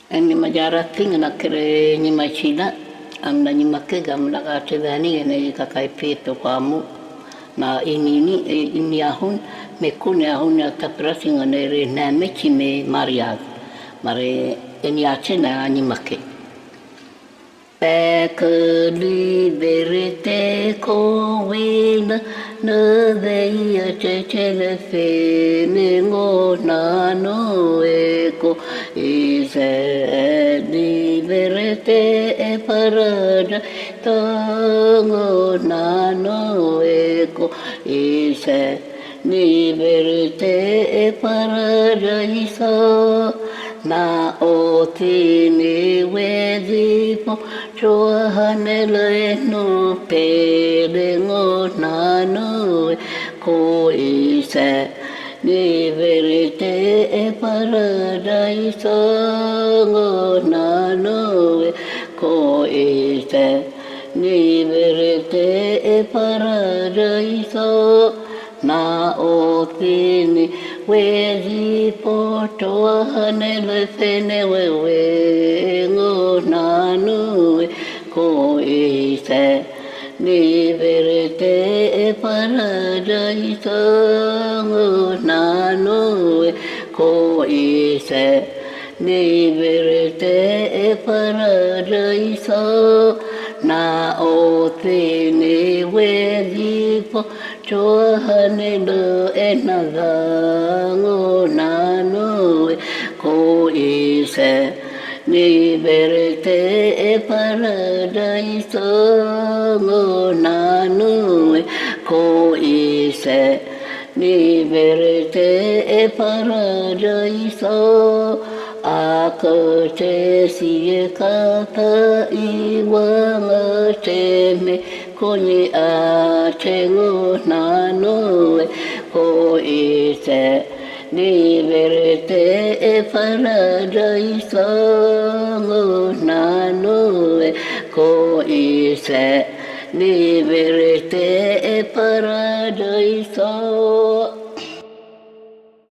Ni majarating na kere ni machina amna ni makega amna ka tedani ne kakai to kamu na ini ahun me kune ahun ya taprasinga ne re na mechi me maria mare eni achena ni make Peke liberté convina ne veia cele fene ngonano eko ise liberté e parada tango nano eko ise liberté e paradiso na otini wezipo Johanele no pele ngonano ko ise ni verite e paradiso ngonano ko ise ni verite e paradiso na otini wezi poto hanele fene wewe ngonano ko ise ni verite e paradiso ngonano ko ise ni verite e paradiso na otini wezi poto Johanelo enazango nano ko ise ni verite e paradiso nano ko ise ni verite e paradiso ako te sie kata iwanga teme Koni a tengo nano ko ise ni verite e paradiso nano ko ise ni verite e paradiso